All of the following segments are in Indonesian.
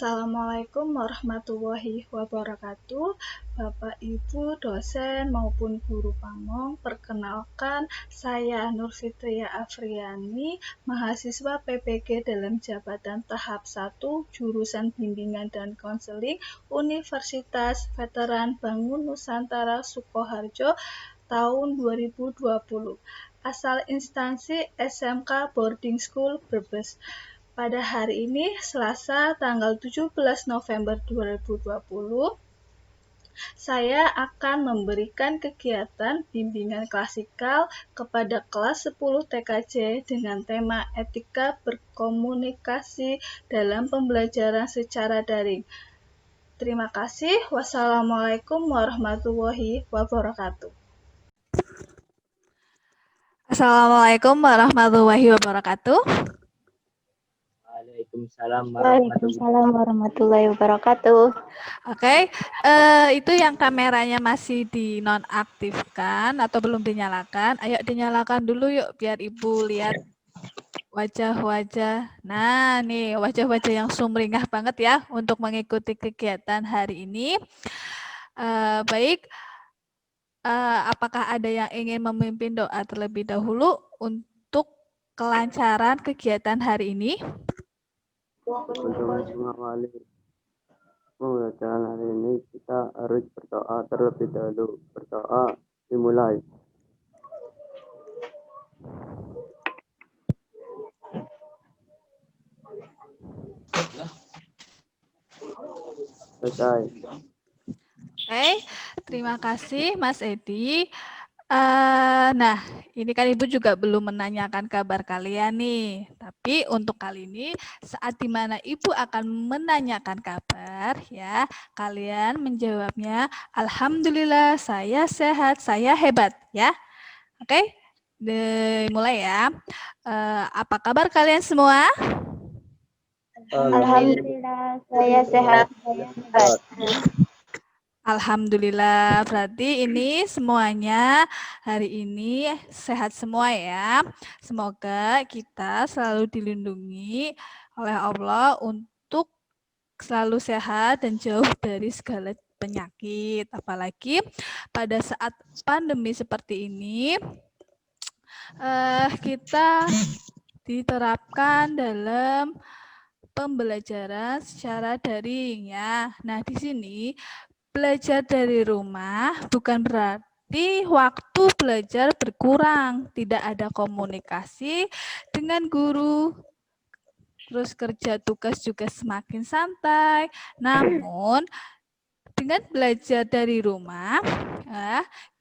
Assalamualaikum warahmatullahi wabarakatuh. Bapak, Ibu, dosen maupun guru pamong, perkenalkan saya Nur Fitria Afriani, mahasiswa PPG dalam jabatan tahap 1 jurusan Bimbingan dan Konseling Universitas Veteran Bangun Nusantara Sukoharjo tahun 2020. Asal instansi SMK Boarding School Brebes. Pada hari ini, Selasa, tanggal 17 November 2020, saya akan memberikan kegiatan bimbingan klasikal kepada kelas 10 TKJ dengan tema etika berkomunikasi dalam pembelajaran secara daring. Terima kasih. Wassalamualaikum warahmatullahi wabarakatuh. Assalamualaikum warahmatullahi wabarakatuh. Waalaikumsalam warahmatullahi wabarakatuh. Oke, itu yang kameranya masih dinonaktifkan atau belum dinyalakan. Ayo dinyalakan dulu yuk biar Ibu lihat wajah-wajah. Nah, nih wajah-wajah yang sumringah banget ya untuk mengikuti kegiatan hari ini. Baik, apakah ada yang ingin memimpin doa terlebih dahulu untuk kelancaran kegiatan hari ini? Untuk mengawali pembelajaran hari ini kita harus berdoa terlebih dahulu. Berdoa dimulai. Selesai. Oke, terima kasih Mas Edi. Nah, ini kan Ibu juga belum menanyakan kabar kalian nih. Tapi untuk kali ini, saat dimana Ibu akan menanyakan kabar, ya, kalian menjawabnya, Alhamdulillah, saya sehat, saya hebat, ya. Oke, dimulai ya. Apa kabar kalian semua? Alhamdulillah, saya sehat, saya hebat. Alhamdulillah, berarti ini semuanya hari ini sehat semua ya. Semoga kita selalu dilindungi oleh Allah untuk selalu sehat dan jauh dari segala penyakit. Apalagi pada saat pandemi seperti ini, kita diterapkan dalam pembelajaran secara daring ya. Nah, di sini belajar dari rumah bukan berarti waktu belajar berkurang, tidak ada komunikasi dengan guru, terus kerja tugas juga semakin santai. Namun, dengan belajar dari rumah,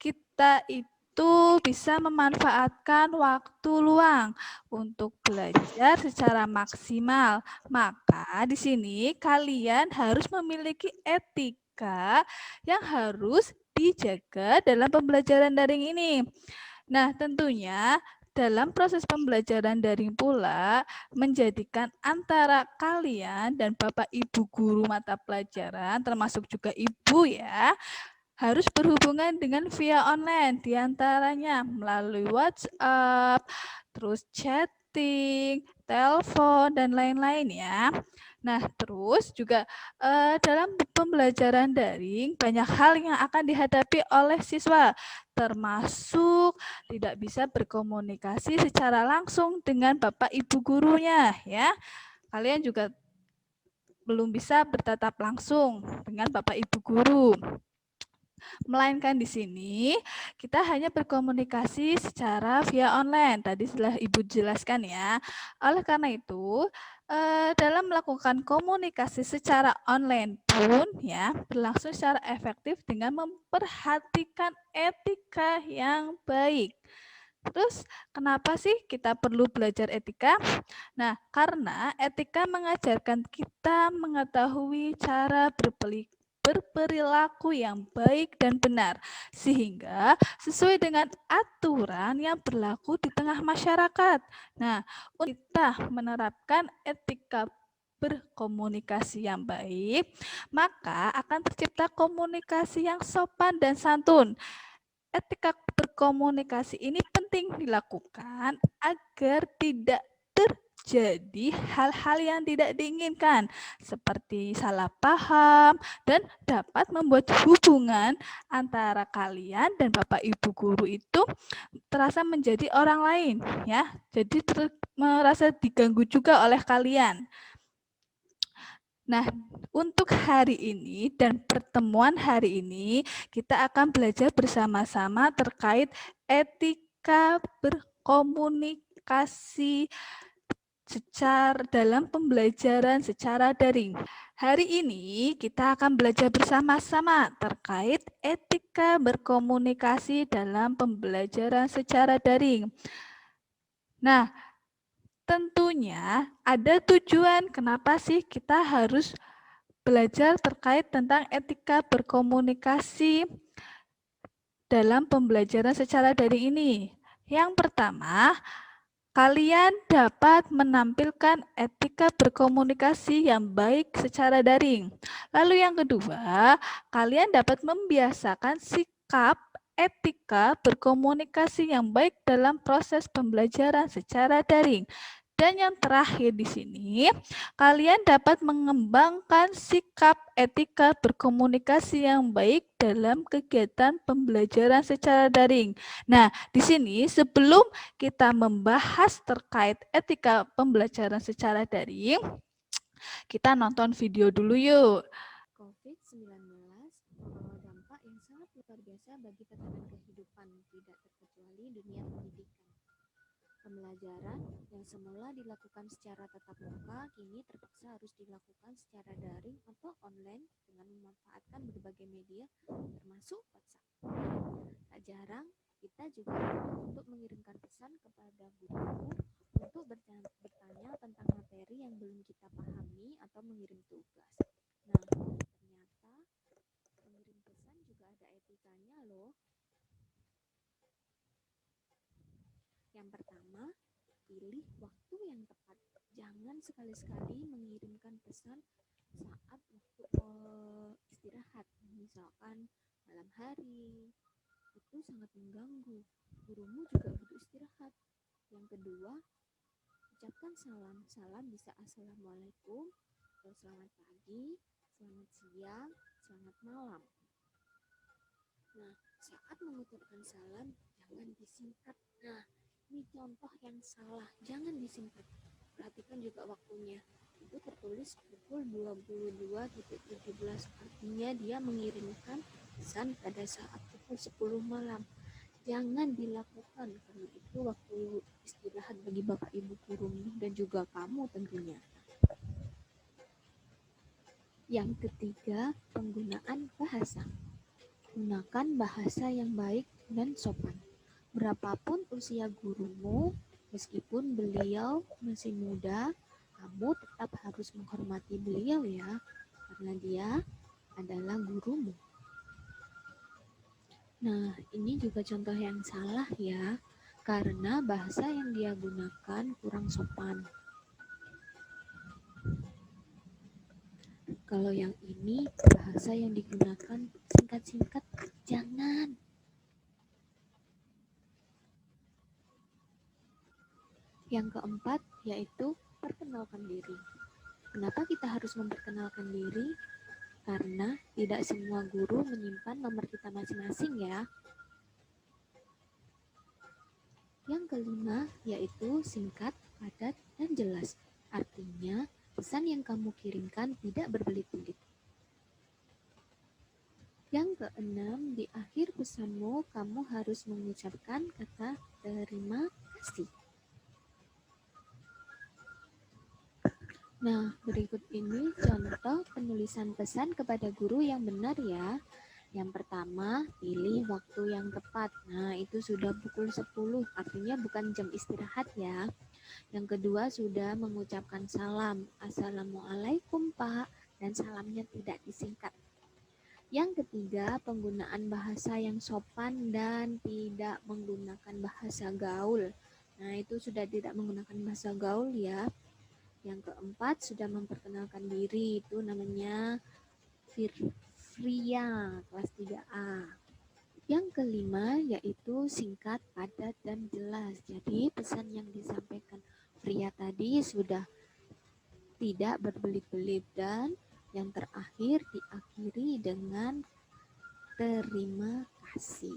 kita itu bisa memanfaatkan waktu luang untuk belajar secara maksimal. Maka di sini kalian harus memiliki etika yang harus dijaga dalam pembelajaran daring ini. Nah, tentunya dalam proses pembelajaran daring pula menjadikan antara kalian dan Bapak Ibu guru mata pelajaran, termasuk juga Ibu ya, harus berhubungan dengan via online, diantaranya melalui WhatsApp, terus chatting, telepon, dan lain-lain ya. Nah, terus juga dalam pembelajaran daring banyak hal yang akan dihadapi oleh siswa, termasuk tidak bisa berkomunikasi secara langsung dengan Bapak Ibu gurunya ya. Kalian juga belum bisa bertatap langsung dengan Bapak Ibu guru. Melainkan di sini kita hanya berkomunikasi secara via online. Tadi sudah Ibu jelaskan ya. Oleh karena itu, dalam melakukan komunikasi secara online pun ya berlangsung secara efektif dengan memperhatikan etika yang baik. Terus kenapa sih kita perlu belajar etika? Nah, karena etika mengajarkan kita mengetahui cara berperilaku yang baik dan benar, sehingga sesuai dengan aturan yang berlaku di tengah masyarakat. Nah, untuk kita menerapkan etika berkomunikasi yang baik, maka akan tercipta komunikasi yang sopan dan santun. Etika berkomunikasi ini penting dilakukan agar tidak Jadi hal-hal yang tidak diinginkan seperti salah paham dan dapat membuat hubungan antara kalian dan Bapak Ibu guru itu terasa menjadi orang lain ya. Jadi merasa diganggu juga oleh kalian. Nah, untuk hari ini dan pertemuan hari ini kita akan belajar bersama-sama terkait etika berkomunikasi dalam pembelajaran secara daring. Hari ini kita akan belajar bersama-sama terkait etika berkomunikasi dalam pembelajaran secara daring. Nah, tentunya ada tujuan kenapa sih kita harus belajar terkait tentang etika berkomunikasi dalam pembelajaran secara daring ini. Yang pertama, kalian dapat menampilkan etika berkomunikasi yang baik secara daring. Lalu yang kedua, kalian dapat membiasakan sikap etika berkomunikasi yang baik dalam proses pembelajaran secara daring. Dan yang terakhir di sini, kalian dapat mengembangkan sikap etika berkomunikasi yang baik dalam kegiatan pembelajaran secara daring. Nah, di sini sebelum kita membahas terkait etika pembelajaran secara daring, kita nonton video dulu yuk. COVID-19 membawa dampak yang sangat luar biasa bagi tatanan kehidupan, tidak terkecuali dunia pendidikan. Pembelajaran yang semula dilakukan secara tatap muka kini terpaksa harus dilakukan secara daring atau online dengan memanfaatkan berbagai media termasuk WhatsApp. Tak jarang kita juga butuh untuk mengirimkan pesan kepada guru untuk bertanya tentang materi yang belum kita pahami atau mengirim tugas. Nah, ternyata mengirim pesan juga ada etikanya loh. Yang pertama, pilih waktu yang tepat. Jangan sekali-sekali mengirimkan pesan saat waktu istirahat, misalkan malam hari. Itu sangat mengganggu. Gurumu juga butuh istirahat. Yang kedua, ucapkan salam. Salam bisa assalamualaikum, selamat pagi, selamat siang, selamat malam. Nah, saat mengucapkan salam, jangan disingkat. Nah, ini contoh yang salah, jangan disingkat. Perhatikan juga waktunya. Itu tertulis pukul 22.17, artinya dia mengirimkan pesan pada saat pukul 10 malam. Jangan dilakukan karena itu waktu istirahat bagi Bapak Ibu gurumu dan juga kamu tentunya. Yang ketiga, penggunaan bahasa. Gunakan bahasa yang baik dan sopan. Berapapun usia gurumu, meskipun beliau masih muda, kamu tetap harus menghormati beliau ya, karena dia adalah gurumu. Nah, ini juga contoh yang salah ya, karena bahasa yang dia gunakan kurang sopan. Kalau yang ini, bahasa yang digunakan singkat-singkat, jangan. Yang keempat, yaitu perkenalkan diri. Kenapa kita harus memperkenalkan diri? Karena tidak semua guru menyimpan nomor kita masing-masing ya. Yang kelima, yaitu singkat, padat, dan jelas. Artinya, pesan yang kamu kirimkan tidak berbelit-belit. Yang keenam, di akhir pesanmu, kamu harus mengucapkan kata terima kasih. Nah, berikut ini contoh penulisan pesan kepada guru yang benar ya. Yang pertama, pilih waktu yang tepat. Nah, itu sudah pukul 10, artinya bukan jam istirahat ya. Yang kedua, sudah mengucapkan salam. Assalamualaikum Pak, dan salamnya tidak disingkat. Yang ketiga, penggunaan bahasa yang sopan dan tidak menggunakan bahasa gaul. Nah, itu sudah tidak menggunakan bahasa gaul ya. Yang keempat, sudah memperkenalkan diri, itu namanya Fria, kelas 3A. Yang kelima, yaitu singkat, padat, dan jelas. Jadi, pesan yang disampaikan pria tadi sudah tidak berbelit-belit, dan yang terakhir diakhiri dengan terima kasih.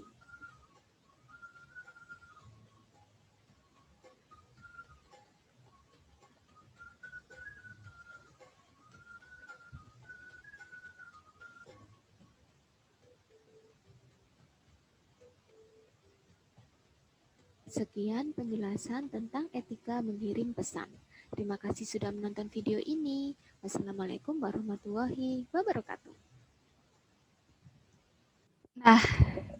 Sekian penjelasan tentang etika mengirim pesan. Terima kasih sudah menonton video ini. Wassalamualaikum warahmatullahi wabarakatuh. Nah,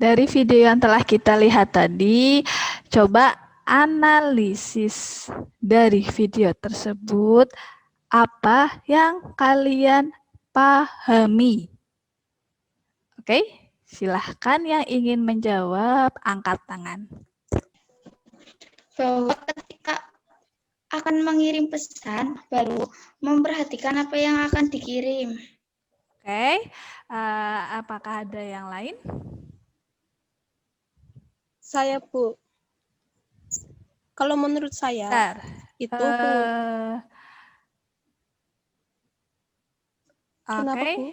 dari video yang telah kita lihat tadi, coba analisis dari video tersebut, apa yang kalian pahami? Oke, silahkan yang ingin menjawab, angkat tangan. Bahwa ketika akan mengirim pesan, baru memperhatikan apa yang akan dikirim. Oke, apakah ada yang lain? Saya, Bu. Kalau menurut saya, Bentar. itu kenapa, Oke. Bu?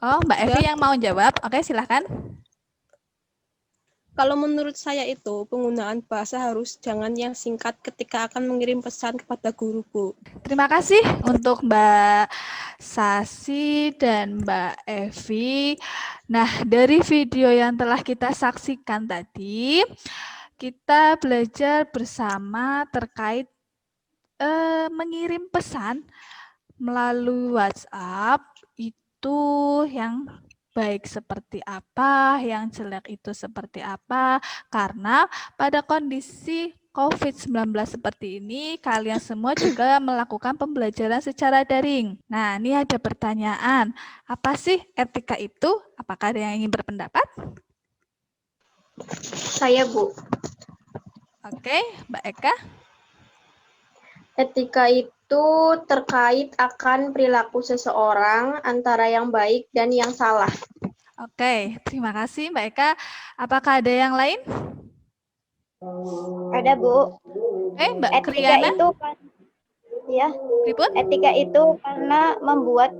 Oh, Mbak Evi yang mau jawab. Oke, silahkan. Kalau menurut saya itu penggunaan bahasa harus jangan yang singkat ketika akan mengirim pesan kepada guru, Bu. Terima kasih untuk Mbak Sasi dan Mbak Evi. Nah, dari video yang telah kita saksikan tadi, kita belajar bersama terkait mengirim pesan melalui WhatsApp itu yang baik seperti apa, yang jelek itu seperti apa, karena pada kondisi COVID-19 seperti ini, kalian semua juga melakukan pembelajaran secara daring. Nah, ini ada pertanyaan, apa sih etika itu? Apakah ada yang ingin berpendapat? Saya, Bu. Oke, Mbak Eka. Etika itu terkait akan perilaku seseorang antara yang baik dan yang salah. Oke, terima kasih Mbak Eka. Apakah ada yang lain? Ada, Bu. Mbak Etika Kriana? itu ya, etika itu karena membuat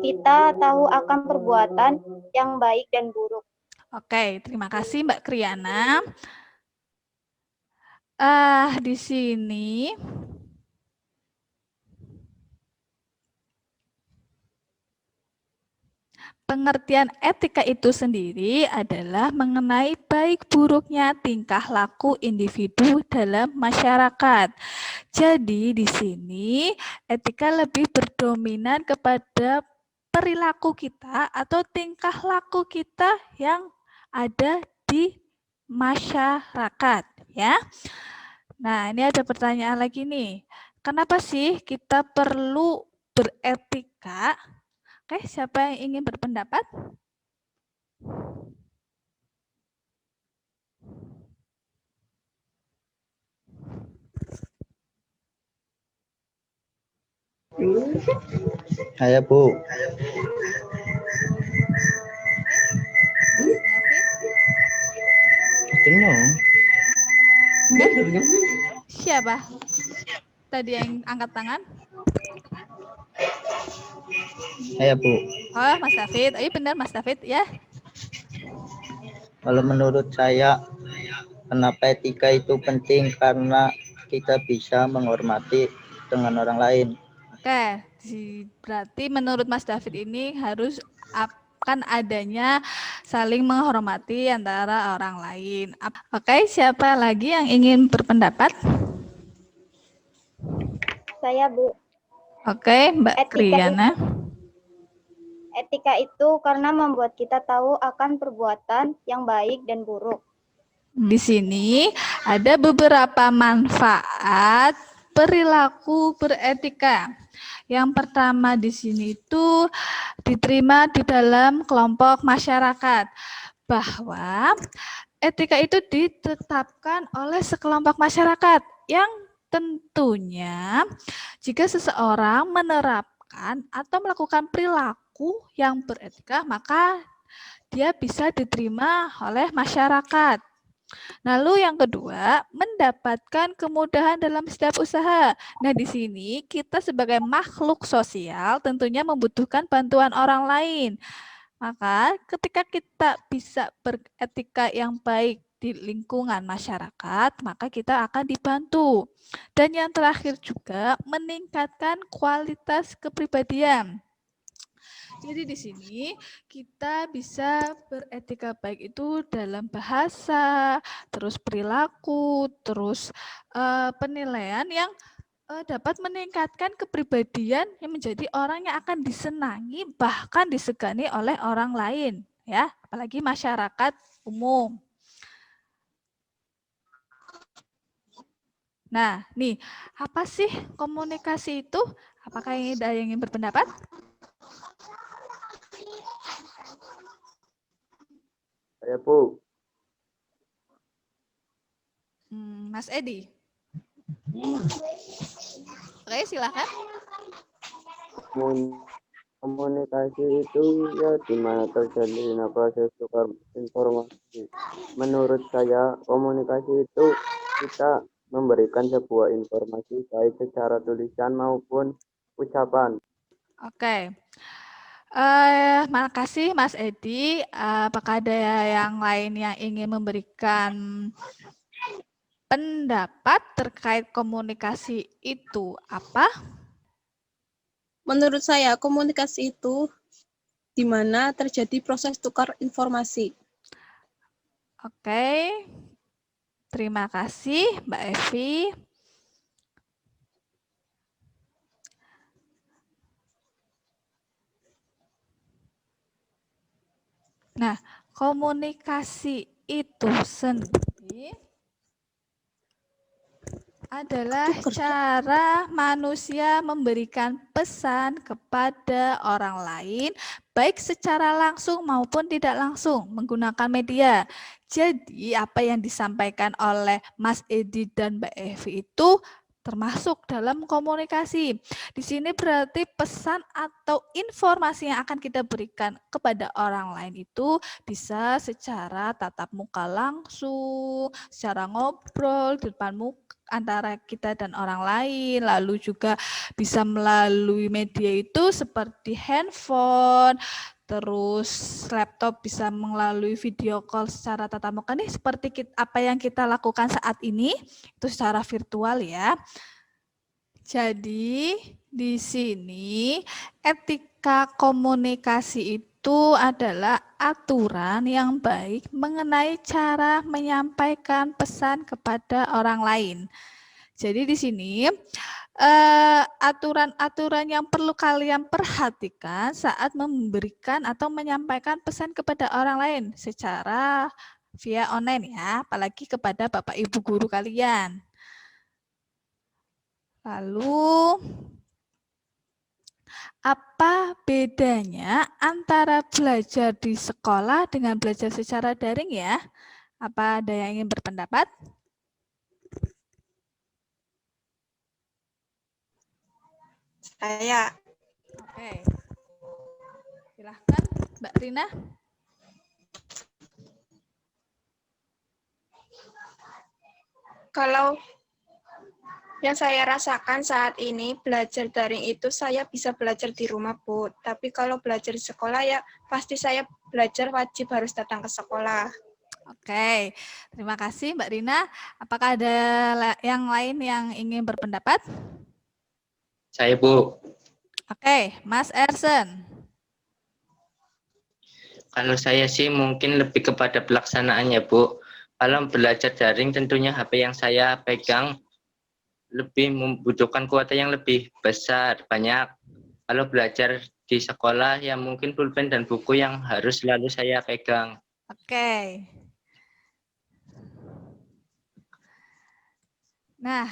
kita tahu akan perbuatan yang baik dan buruk. Oke, terima kasih Mbak Kriana. Di sini pengertian etika itu sendiri adalah mengenai baik buruknya tingkah laku individu dalam masyarakat. Jadi di sini etika lebih berdominan kepada perilaku kita atau tingkah laku kita yang ada di masyarakat, ya. Nah, ini ada pertanyaan lagi nih. Kenapa sih kita perlu beretika? Oke, siapa yang ingin berpendapat? Saya, Bu. Siapa? Tadi yang angkat tangan? Saya, Bu. Oh, Mas David. Ayo benar Mas David ya. Kalau menurut saya, kenapa etika itu penting? Karena kita bisa menghormati dengan orang lain. Oke, berarti menurut Mas David ini harus akan adanya saling menghormati antara orang lain. Oke, siapa lagi yang ingin berpendapat? Saya, Bu. Oke, Mbak Kriana. Etika itu karena membuat kita tahu akan perbuatan yang baik dan buruk. Di sini ada beberapa manfaat perilaku beretika. Yang pertama di sini itu diterima di dalam kelompok masyarakat, bahwa etika itu ditetapkan oleh sekelompok masyarakat yang tentunya jika seseorang menerapkan atau melakukan perilaku yang beretika, maka dia bisa diterima oleh masyarakat. Lalu yang kedua, mendapatkan kemudahan dalam setiap usaha. Nah, di sini kita sebagai makhluk sosial tentunya membutuhkan bantuan orang lain. Maka ketika kita bisa beretika yang baik di lingkungan masyarakat, maka kita akan dibantu. Dan yang terakhir juga meningkatkan kualitas kepribadian. Jadi di sini kita bisa beretika baik itu dalam bahasa, terus perilaku, terus penilaian yang dapat meningkatkan kepribadian yang menjadi orang yang akan disenangi bahkan disegani oleh orang lain, ya, apalagi masyarakat umum. Nah, nih, apa sih komunikasi itu? Apakah ada yang ingin berpendapat? Saya, Bu. Mas Edi. Oke, silakan. Komunikasi itu ya di mana terjadi proses tukar informasi. Menurut saya, komunikasi itu kita memberikan sebuah informasi baik secara tulisan maupun ucapan. Oke. Makasih Mas Edi. Apakah ada yang lain yang ingin memberikan pendapat terkait komunikasi itu apa? Menurut saya, komunikasi itu di mana terjadi proses tukar informasi. Oke. Terima kasih Mbak Evi. Nah, komunikasi itu sendiri adalah cara manusia memberikan pesan kepada orang lain, baik secara langsung maupun tidak langsung menggunakan media. Jadi, apa yang disampaikan oleh Mas Edi dan Mbak Evi itu termasuk dalam komunikasi. Di sini berarti pesan atau informasi yang akan kita berikan kepada orang lain itu bisa secara tatap muka langsung, secara ngobrol di depan muka antara kita dan orang lain, lalu juga bisa melalui media itu seperti handphone, terus laptop bisa melalui video call secara tatap muka nih seperti apa yang kita lakukan saat ini itu secara virtual ya. Jadi di sini etika komunikasi itu adalah aturan yang baik mengenai cara menyampaikan pesan kepada orang lain. Jadi di sini aturan-aturan yang perlu kalian perhatikan saat memberikan atau menyampaikan pesan kepada orang lain secara via online ya, apalagi kepada Bapak Ibu guru kalian. Lalu apa bedanya antara belajar di sekolah dengan belajar secara daring ya? Apa ada yang ingin berpendapat? Saya. Oke. Silahkan Mbak Rina. Kalau yang saya rasakan saat ini belajar daring itu saya bisa belajar di rumah, Bu. Tapi kalau belajar di sekolah ya pasti saya belajar wajib harus datang ke sekolah. Oke, terima kasih Mbak Rina. Apakah ada yang lain yang ingin berpendapat? Saya, Bu. Oke, Mas Ersen. Kalau saya sih mungkin lebih kepada pelaksanaannya, Bu. Kalau belajar daring tentunya HP yang saya pegang lebih membutuhkan kuota yang lebih besar, banyak. Kalau belajar di sekolah ya mungkin pulpen dan buku yang harus selalu saya pegang. Oke. Nah,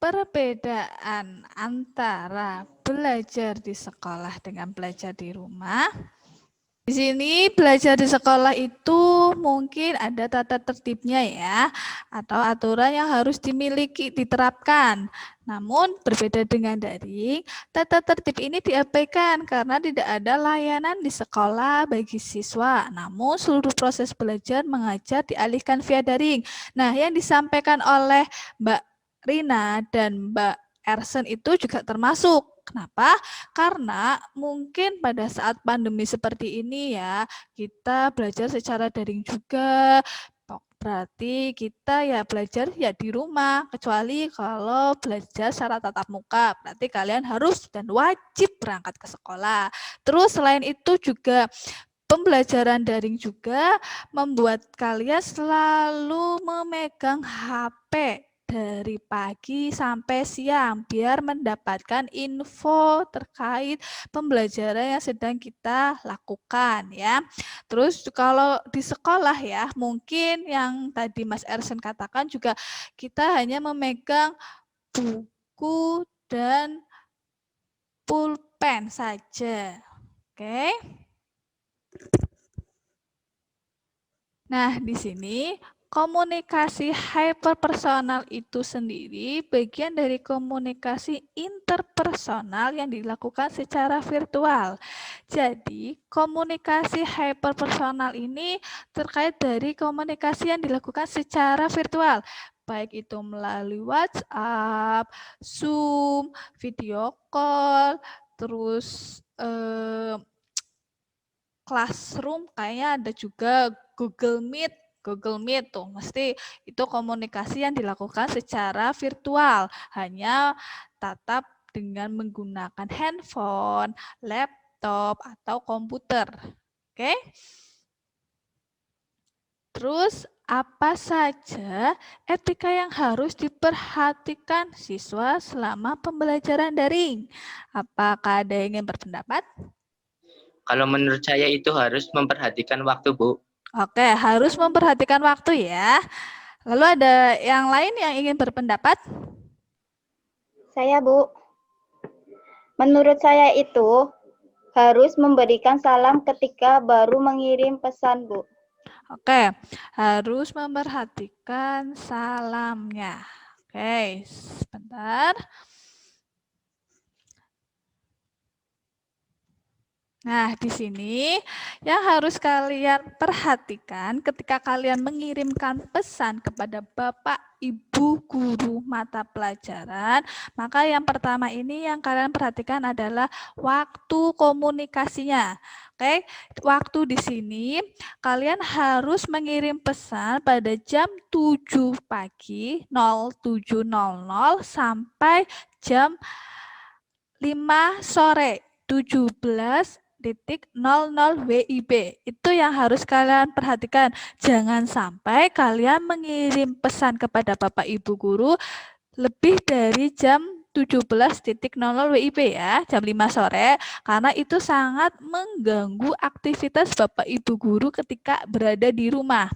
perbedaan antara belajar di sekolah dengan belajar di rumah Di sini belajar di sekolah itu mungkin ada tata tertibnya ya, atau aturan yang harus dimiliki, diterapkan. Namun berbeda dengan daring, tata tertib ini diabaikan karena tidak ada layanan di sekolah bagi siswa. Namun seluruh proses belajar mengajar dialihkan via daring. Nah, yang disampaikan oleh Mbak Rina dan Mbak Ersen itu juga termasuk. Kenapa? Karena mungkin pada saat pandemi seperti ini ya, kita belajar secara daring juga. Berarti kita ya belajar ya di rumah, kecuali kalau belajar secara tatap muka. Berarti kalian harus dan wajib berangkat ke sekolah. Terus selain itu juga pembelajaran daring juga membuat kalian selalu memegang HP dari pagi sampai siang biar mendapatkan info terkait pembelajaran yang sedang kita lakukan ya. Terus kalau di sekolah ya, mungkin yang tadi Mas Ersen katakan juga kita hanya memegang buku dan pulpen saja. Oke. Nah, di sini komunikasi hyperpersonal itu sendiri bagian dari komunikasi interpersonal yang dilakukan secara virtual. Jadi, komunikasi hyperpersonal ini terkait dari komunikasi yang dilakukan secara virtual, baik itu melalui WhatsApp, Zoom, video call, terus Classroom, kayaknya ada juga Google Meet tuh, mesti itu komunikasi yang dilakukan secara virtual, hanya tatap dengan menggunakan handphone, laptop, atau komputer. Oke? Terus apa saja etika yang harus diperhatikan siswa selama pembelajaran daring? Apakah ada yang ingin berpendapat? Kalau menurut saya itu harus memperhatikan waktu, Bu. Oke, harus memperhatikan waktu ya. Lalu ada yang lain yang ingin berpendapat? Saya, Bu. Menurut saya itu harus memberikan salam ketika baru mengirim pesan, Bu. Oke, harus memperhatikan salamnya. Oke, sebentar. Nah, di sini yang harus kalian perhatikan ketika kalian mengirimkan pesan kepada Bapak, Ibu, guru mata pelajaran, maka yang pertama ini yang kalian perhatikan adalah waktu komunikasinya. Oke, waktu di sini kalian harus mengirim pesan pada jam 7 pagi 07.00 sampai jam 5 sore 17.00 WIB. Itu yang harus kalian perhatikan. Jangan sampai kalian mengirim pesan kepada Bapak Ibu guru lebih dari jam 17.00 WIB ya, jam 5 sore, karena itu sangat mengganggu aktivitas Bapak Ibu guru ketika berada di rumah.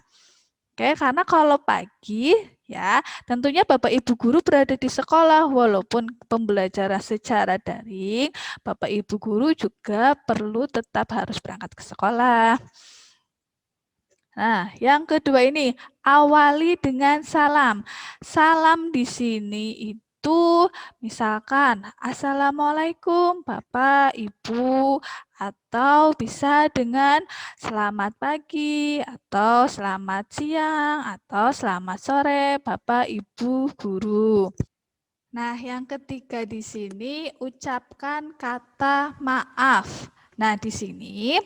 Oke, karena kalau pagi ya, tentunya Bapak Ibu guru berada di sekolah walaupun pembelajaran secara daring, Bapak Ibu guru juga perlu tetap harus berangkat ke sekolah. Nah, yang kedua ini awali dengan salam. Salam di sini itu misalkan Assalamualaikum Bapak Ibu, atau bisa dengan selamat pagi, atau selamat siang, atau selamat sore Bapak Ibu guru. Nah, yang ketiga di sini ucapkan kata maaf. Nah, di sini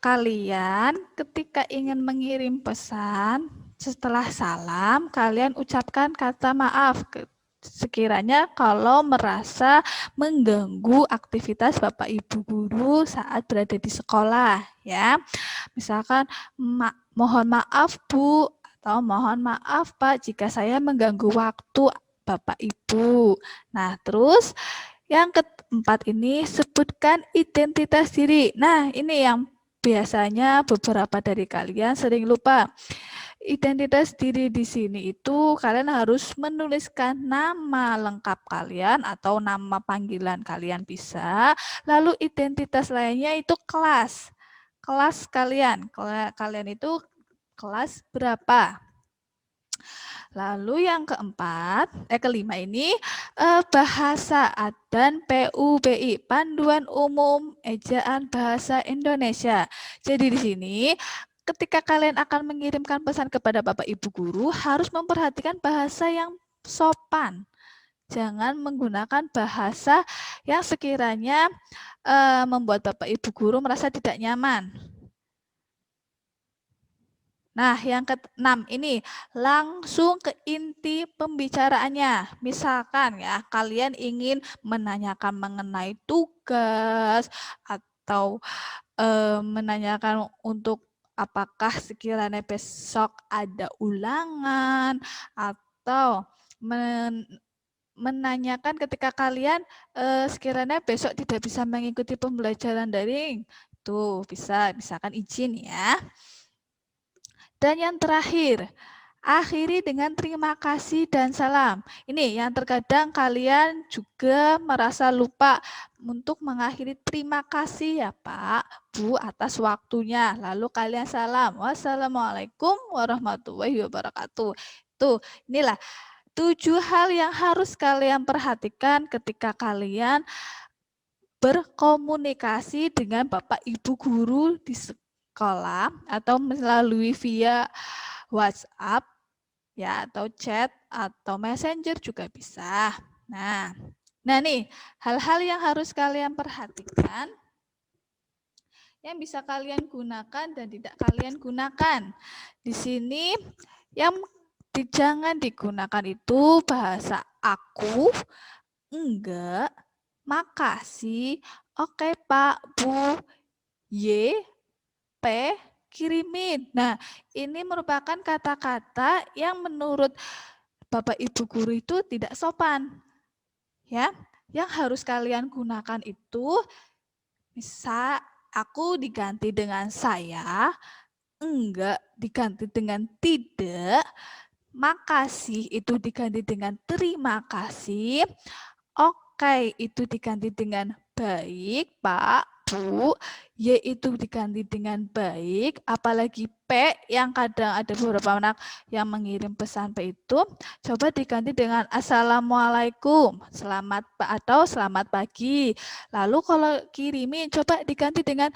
kalian ketika ingin mengirim pesan setelah salam, kalian ucapkan kata maaf sekiranya kalau merasa mengganggu aktivitas Bapak Ibu guru saat berada di sekolah ya. Misalkan mohon maaf Bu, atau mohon maaf Pak jika saya mengganggu waktu Bapak Ibu. Nah, terus yang keempat ini sebutkan identitas diri. Nah, ini yang biasanya beberapa dari kalian sering lupa. Identitas diri di sini itu kalian harus menuliskan nama lengkap kalian atau nama panggilan kalian bisa. Lalu identitas lainnya itu kelas. kelas kalian. Kalian itu kelas berapa? Lalu yang kelima ini bahasa dan PUBI, Panduan Umum Ejaan Bahasa Indonesia. Jadi di sini ketika kalian akan mengirimkan pesan kepada Bapak Ibu guru harus memperhatikan bahasa yang sopan. Jangan menggunakan bahasa yang sekiranya membuat Bapak Ibu guru merasa tidak nyaman. Nah, yang ke-6 ini langsung ke inti pembicaraannya. Misalkan ya, kalian ingin menanyakan mengenai tugas atau menanyakan untuk apakah sekiranya besok ada ulangan atau menanyakan ketika kalian sekiranya besok tidak bisa mengikuti pembelajaran daring. Tuh, bisa misalkan izin ya. Dan yang terakhir, akhiri dengan terima kasih dan salam. Ini yang terkadang kalian juga merasa lupa untuk mengakhiri terima kasih ya Pak, Bu atas waktunya. Lalu kalian salam. Wassalamualaikum warahmatullahi wabarakatuh. Tuh, inilah 7 hal yang harus kalian perhatikan ketika kalian berkomunikasi dengan Bapak Ibu guru di sekolah atau melalui via WhatsApp ya atau chat atau Messenger juga bisa. Nah nih hal-hal yang harus kalian perhatikan yang bisa kalian gunakan dan tidak kalian gunakan. Di sini yang jangan digunakan itu bahasa aku, enggak, makasih, oke Pak, Bu, Y, P, kirimin. Nah, ini merupakan kata-kata yang menurut Bapak Ibu guru itu tidak sopan. Ya, yang harus kalian gunakan itu bisa aku diganti dengan saya, enggak diganti dengan tidak, makasih itu diganti dengan terima kasih, oke itu diganti dengan baik Pak, Bu, Y itu diganti dengan baik, apalagi P yang kadang ada beberapa anak yang mengirim pesan P itu, coba diganti dengan Assalamualaikum, selamat Pak atau selamat pagi. Lalu kalau kirimin coba diganti dengan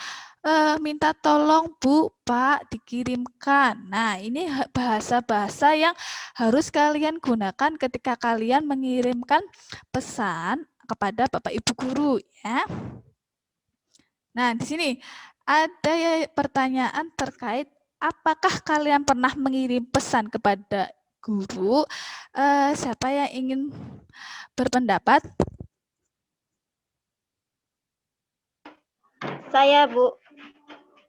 minta tolong Bu, Pak, dikirimkan. Nah, ini bahasa-bahasa yang harus kalian gunakan ketika kalian mengirimkan pesan kepada Bapak Ibu guru ya. Nah, di sini ada pertanyaan terkait apakah kalian pernah mengirim pesan kepada guru? Siapa yang ingin berpendapat? Saya, Bu.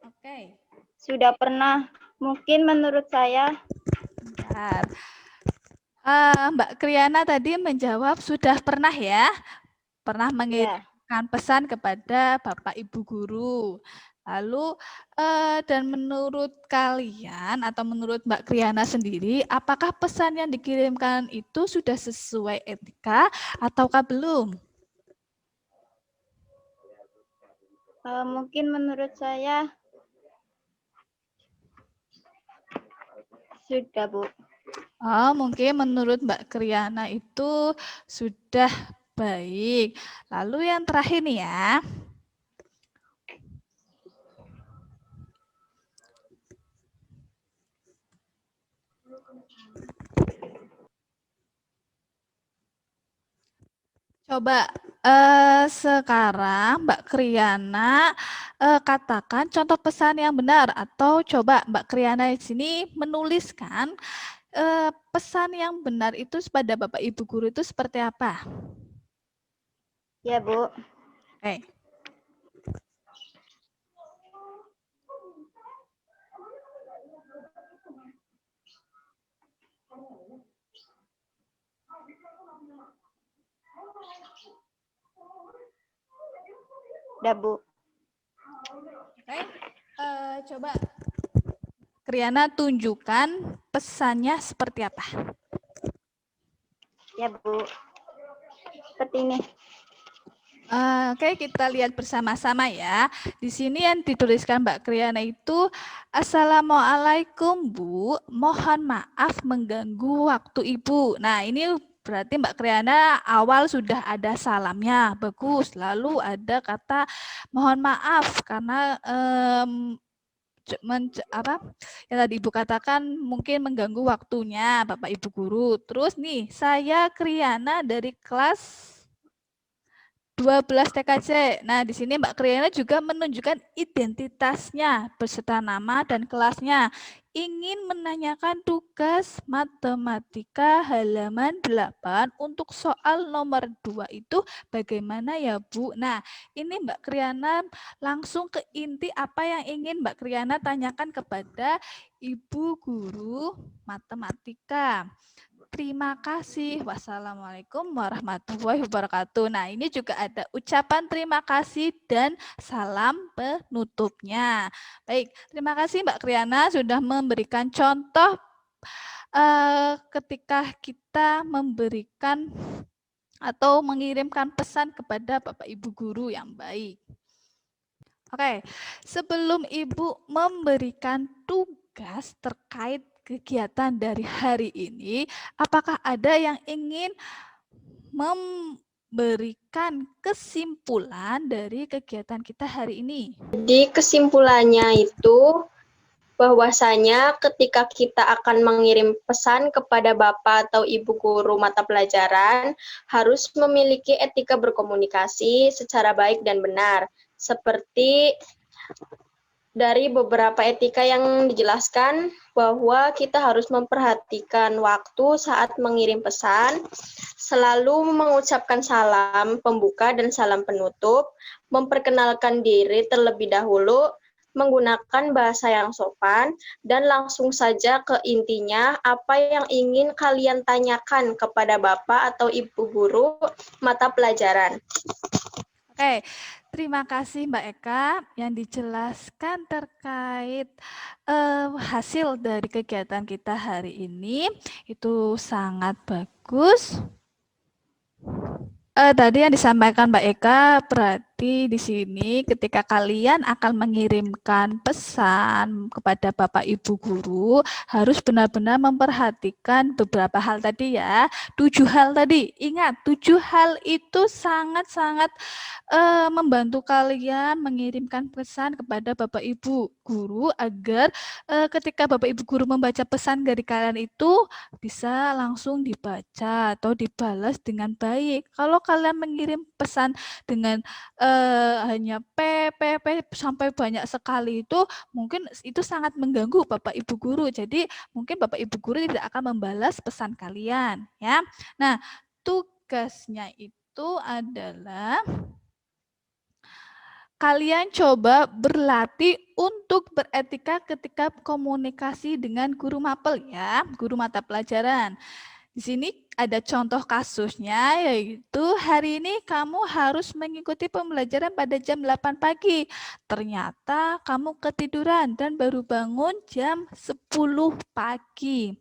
Oke. Sudah pernah. Mungkin menurut saya. Bentar. Mbak Kriana tadi menjawab sudah pernah ya? Pernah mengirimkan pesan kepada Bapak Ibu guru. Lalu dan menurut kalian atau menurut Mbak Kriana sendiri, apakah pesan yang dikirimkan itu sudah sesuai etika ataukah belum? Mungkin menurut saya sudah, Bu. Mungkin menurut Mbak Kriana itu sudah baik. Lalu yang terakhir nih ya. Coba sekarang Mbak Kriana katakan contoh pesan yang benar atau coba Mbak Kriana di sini menuliskan pesan yang benar itu pada Bapak Ibu guru itu seperti apa? Ya, Bu. Oke. Udah, Bu. Oke. Coba Kriana tunjukkan pesannya seperti apa? Ya, Bu. Seperti ini. Oke, kita lihat bersama-sama ya. Di sini yang dituliskan Mbak Kriana itu, Assalamualaikum Bu, mohon maaf mengganggu waktu Ibu. Nah, ini berarti Mbak Kriana awal sudah ada salamnya, bagus. Lalu ada kata mohon maaf karena yang tadi Ibu katakan mungkin mengganggu waktunya Bapak Ibu guru. Terus nih, saya Kriana dari kelas 12 TKC. Nah, di sini Mbak Kriana juga menunjukkan identitasnya beserta nama dan kelasnya. Ingin menanyakan tugas matematika halaman 8 untuk soal nomor 2 itu bagaimana ya, Bu? Nah, ini Mbak Kriana langsung ke inti apa yang ingin Mbak Kriana tanyakan kepada Ibu guru matematika. Terima kasih. Wassalamualaikum warahmatullahi wabarakatuh. Nah, ini juga ada ucapan terima kasih dan salam penutupnya. Baik, terima kasih Mbak Kriana sudah memberikan contoh ketika kita memberikan atau mengirimkan pesan kepada Bapak Ibu guru yang baik. Oke, sebelum Ibu memberikan tugas terkait kegiatan dari hari ini, apakah ada yang ingin memberikan kesimpulan dari kegiatan kita hari ini? Jadi kesimpulannya itu bahwasanya ketika kita akan mengirim pesan kepada Bapak atau Ibu guru mata pelajaran, harus memiliki etika berkomunikasi secara baik dan benar. Seperti dari beberapa etika yang dijelaskan bahwa kita harus memperhatikan waktu saat mengirim pesan, selalu mengucapkan salam pembuka dan salam penutup, memperkenalkan diri terlebih dahulu, menggunakan bahasa yang sopan, dan langsung saja ke intinya apa yang ingin kalian tanyakan kepada Bapak atau Ibu guru mata pelajaran. Oke, terima kasih Mbak Eka yang dijelaskan terkait hasil dari kegiatan kita hari ini. Itu sangat bagus. Tadi yang disampaikan Mbak Eka, berarti di sini ketika kalian akan mengirimkan pesan kepada Bapak Ibu guru, harus benar-benar memperhatikan beberapa hal tadi ya. 7 hal tadi, ingat 7 hal itu sangat-sangat membantu kalian mengirimkan pesan kepada Bapak Ibu guru agar ketika Bapak Ibu guru membaca pesan dari kalian itu bisa langsung dibaca atau dibalas dengan baik. Kalau kalian mengirim pesan dengan hanya P sampai banyak sekali itu mungkin itu sangat mengganggu Bapak Ibu guru. Jadi mungkin Bapak Ibu guru tidak akan membalas pesan kalian ya. Nah, tugasnya itu adalah kalian coba berlatih untuk beretika ketika komunikasi dengan guru mapel ya, guru mata pelajaran. Di sini ada contoh kasusnya, yaitu hari ini kamu harus mengikuti pembelajaran pada jam 8 pagi. Ternyata kamu ketiduran dan baru bangun jam 10 pagi.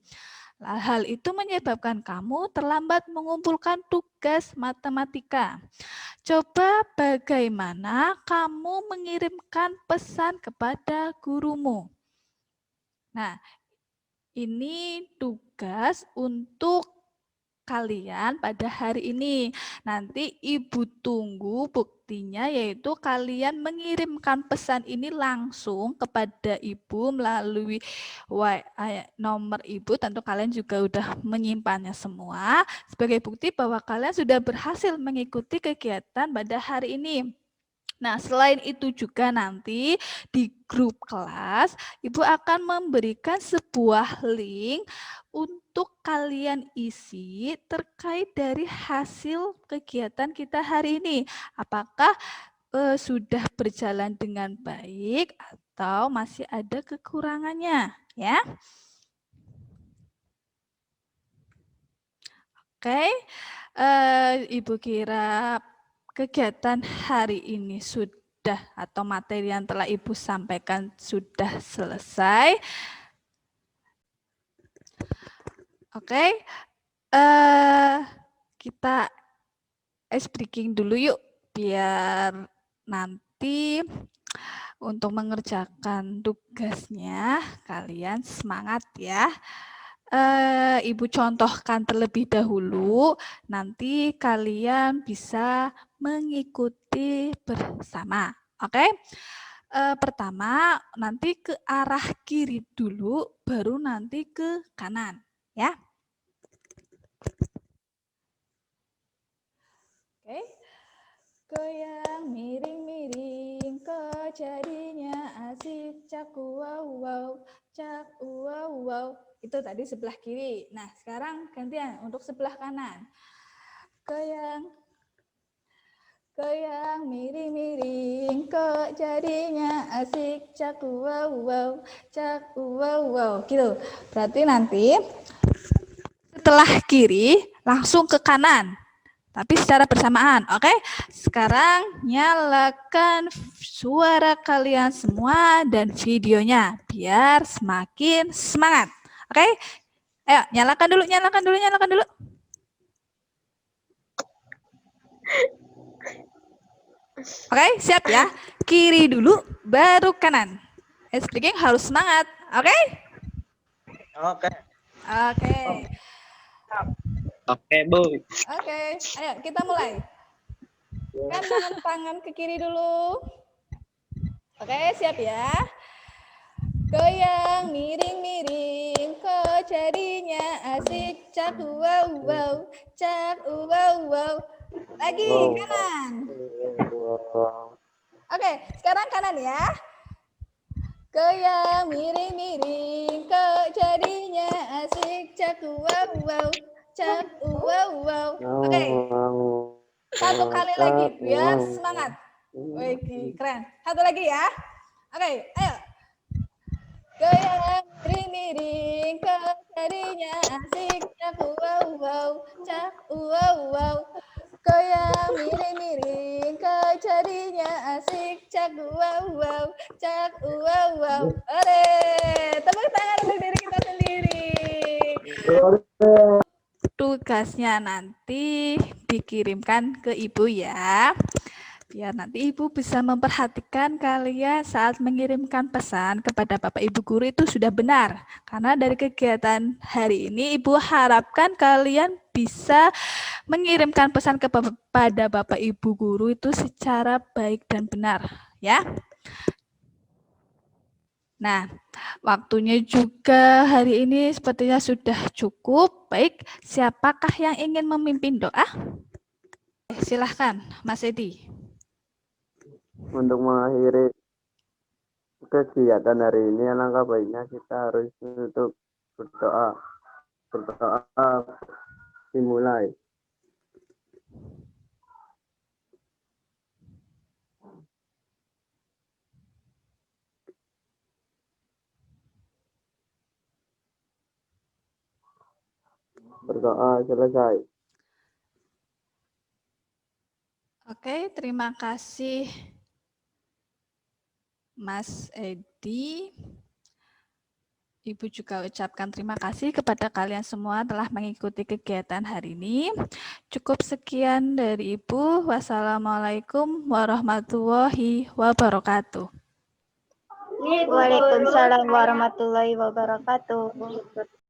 Hal itu menyebabkan kamu terlambat mengumpulkan tugas matematika. Coba bagaimana kamu mengirimkan pesan kepada gurumu. Nah, ini tugas untuk kalian pada hari ini. Nanti Ibu tunggu buktinya, yaitu kalian mengirimkan pesan ini langsung kepada Ibu melalui nomor Ibu. Tentu kalian juga udah menyimpannya semua sebagai bukti bahwa kalian sudah berhasil mengikuti kegiatan pada hari ini. Nah, selain itu juga nanti di grup kelas, Ibu akan memberikan sebuah link untuk kalian isi terkait dari hasil kegiatan kita hari ini. Apakah sudah berjalan dengan baik atau masih ada kekurangannya, ya? Oke, Ibu kira kegiatan hari ini sudah atau materi yang telah Ibu sampaikan sudah selesai. Oke, kita ice breaking dulu yuk. biar nanti untuk mengerjakan tugasnya kalian semangat ya. Ibu contohkan terlebih dahulu, nanti kalian bisa mengikuti bersama. Oke? Pertama, nanti ke arah kiri dulu, baru nanti ke kanan. Ya. Oke. Goyang miring-miring, kok jadinya asik, cak wow wow, cak wow wow. Itu tadi sebelah kiri. Nah, sekarang gantian untuk sebelah kanan. Goyang, goyang miring-miring, kok jadinya asik, cak wow wow, cak wow wow. Gitu. Berarti nanti setelah kiri langsung ke kanan. Tapi secara bersamaan, oke? Sekarang nyalakan suara kalian semua dan videonya biar semakin semangat, oke? Ayo, nyalakan dulu. Oke, siap ya? Kiri dulu, baru kanan. Speaking harus semangat, oke? Oke. Oke. Oke, Bu. Oke, ayo kita mulai. Kan tangan ke kiri dulu. Oke, siap ya. Goyang miring-miring, kok jadinya asik, cak wow wow, cak wow wow. Lagi kanan. Oke, sekarang kanan ya. Goyang miring-miring, kok jadinya asik, cak wow wow, cak wow wow. Oke. Satu kali lagi biar semangat. Oke, keren. Satu lagi ya. Oke, ayo. Goyang miring-miring, kok jadinya asik, cak wow wow, cak wow wow. Goyang miring-miring, kok jadinya asik, cak wow wow, cak wow wow. Ore, tepuk tangan untuk diri kita sendiri. Tugasnya nanti dikirimkan ke ibu ya. Biar nanti ibu bisa memperhatikan kalian saat mengirimkan pesan kepada Bapak Ibu guru itu sudah benar. Karena dari kegiatan hari ini ibu harapkan kalian bisa mengirimkan pesan kepada Bapak Ibu guru itu secara baik dan benar, ya. Nah, waktunya juga hari ini sepertinya sudah cukup. Baik, siapakah yang ingin memimpin doa? Silahkan, Mas Edi. Untuk mengakhiri kegiatan hari ini, alangkah baiknya kita harus untuk berdoa dimulai. Berdoa selesai. Oke, terima kasih Mas Edi. Ibu juga ucapkan terima kasih kepada kalian semua telah mengikuti kegiatan hari ini. Cukup sekian dari Ibu. Wassalamualaikum warahmatullahi wabarakatuh. Waalaikumsalam warahmatullahi wabarakatuh.